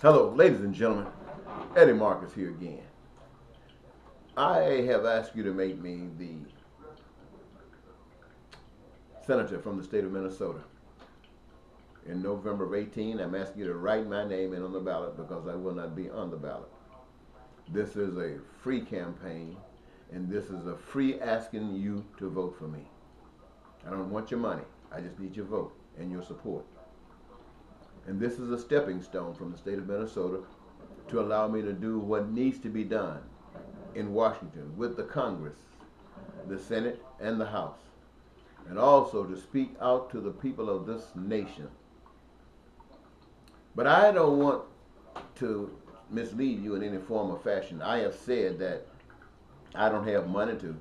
Hello, ladies and gentlemen. Eddie Marcus here again. I have asked you to make me the senator from the state of Minnesota. In November of 18, I'm asking you to write my name in on the ballot because I will not be on the ballot. This is a free campaign, and this is a free asking you to vote for me. I don't want your money. I just need your vote and your support. And this is a stepping stone from the state of Minnesota to allow me to do what needs to be done in Washington with the Congress, the Senate, and the House, and also to speak out to the people of this nation. But I don't want to mislead you in any form or fashion. I have said that I don't have money to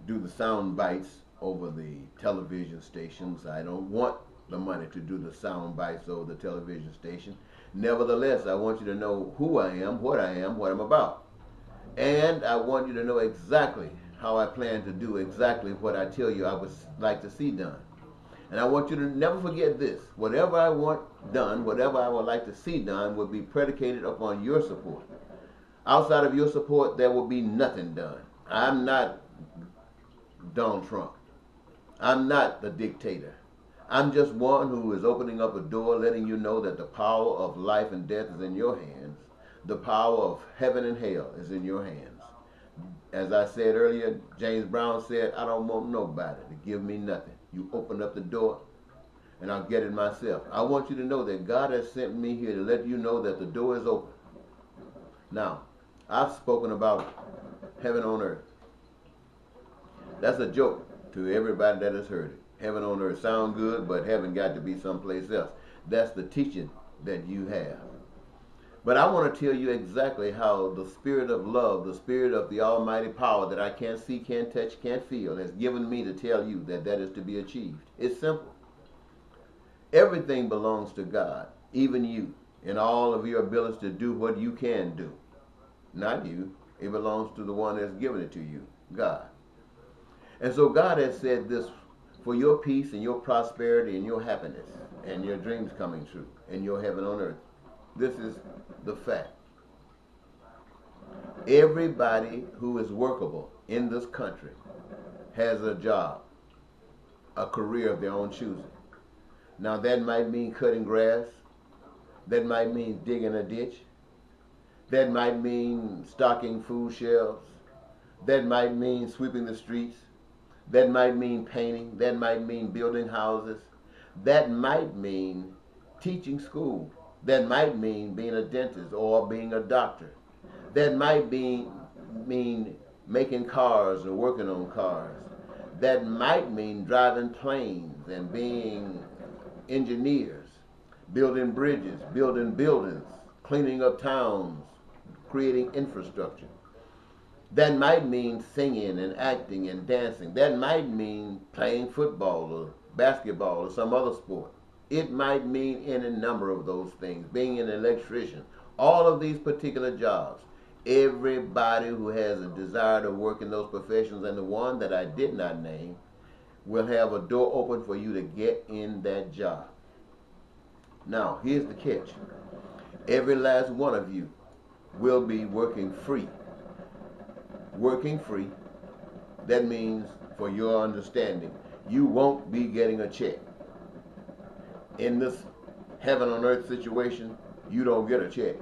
do the sound bites over the television stations. I don't want the money to do the sound bites over the television station. Nevertheless, I want you to know who I am, what I'm about. And I want you to know exactly how I plan to do exactly what I tell you I would like to see done. And I want you to never forget this. Whatever I want done, whatever I would like to see done, will be predicated upon your support. Outside of your support, there will be nothing done. I'm not Donald Trump. I'm not the dictator. I'm just one who is opening up a door, letting you know that the power of life and death is in your hands. The power of heaven and hell is in your hands. As I said earlier, James Brown said, I don't want nobody to give me nothing. You open up the door and I'll get it myself. I want you to know that God has sent me here to let you know that the door is open. Now, I've spoken about heaven on earth. That's a joke to everybody that has heard it. Heaven on earth sound good, but heaven got to be someplace else. That's the teaching that you have. But I want to tell you exactly how the spirit of love, the spirit of the almighty power that I can't see, can't touch, can't feel, has given me to tell you that that is to be achieved. It's simple. Everything belongs to God, even you, and all of your abilities to do what you can do. Not you. It belongs to the one that's given it to you, God. And so God has said this for your peace and your prosperity and your happiness and your dreams coming true and your heaven on earth. This is the fact. Everybody who is workable in this country has a job, a career of their own choosing. Now that might mean cutting grass. That might mean digging a ditch. That might mean stocking food shelves. That might mean sweeping the streets. That might mean painting. That might mean building houses. That might mean teaching school. That might mean being a dentist or being a doctor. That might mean making cars or working on cars. That might mean driving planes and being engineers, building bridges, building buildings, cleaning up towns, creating infrastructure. That might mean singing and acting and dancing. That might mean playing football or basketball or some other sport. It might mean any number of those things, being an electrician. All of these particular jobs. Everybody who has a desire to work in those professions, and the one that I did not name, will have a door open for you to get in that job. Now, here's the catch. Every last one of you will be working free. Working free, that means, for your understanding, you won't be getting a check. In this heaven on earth situation, you don't get a check.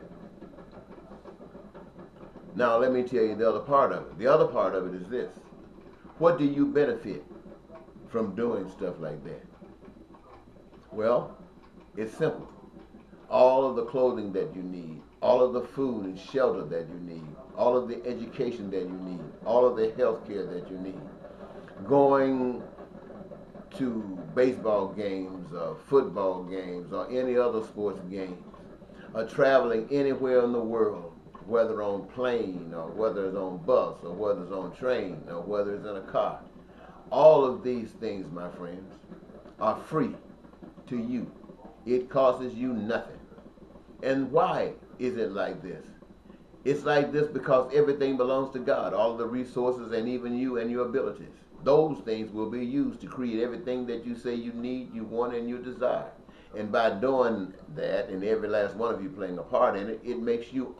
Now let me tell you the other part of it. The other part of it is this. What do you benefit from doing stuff like that? Well, it's simple. All of the clothing that you need, all of the food and shelter that you need, all of the education that you need, all of the health care that you need, going to baseball games or football games or any other sports games, or traveling anywhere in the world, whether on plane or whether it's on bus or whether it's on train or whether it's in a car. All of these things, my friends, are free to you. It costs you nothing. And why is it like this? It's like this because everything belongs to God, all of the resources and even you and your abilities. Those things will be used to create everything that you say you need, you want, and you desire. And by doing that, and every last one of you playing a part in it, it makes you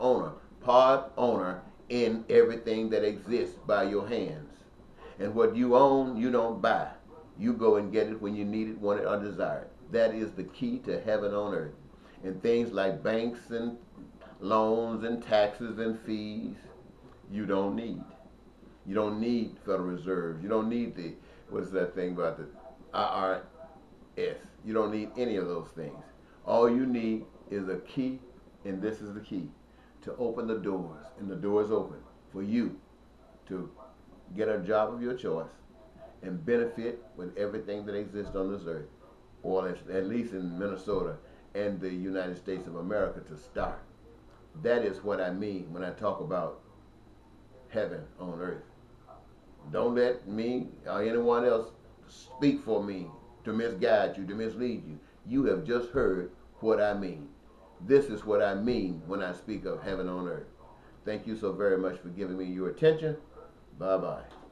part owner in everything that exists by your hands. And what you own, you don't buy. You go and get it when you need it, want it, or desire it. That is the key to heaven on earth. And things like banks and loans and taxes and fees, you don't need. You don't need Federal Reserve. You don't need the, what's that thing about the IRS? You don't need any of those things. All you need is a key, and this is the key, to open the doors. And the door is open for you to get a job of your choice and benefit with everything that exists on this earth, or at least in Minnesota and the United States of America to start. That is what I mean when I talk about heaven on earth. Don't let me or anyone else speak for me to misguide you, to mislead you. You have just heard what I mean. This is what I mean when I speak of heaven on earth. Thank you so very much for giving me your attention. Bye-bye.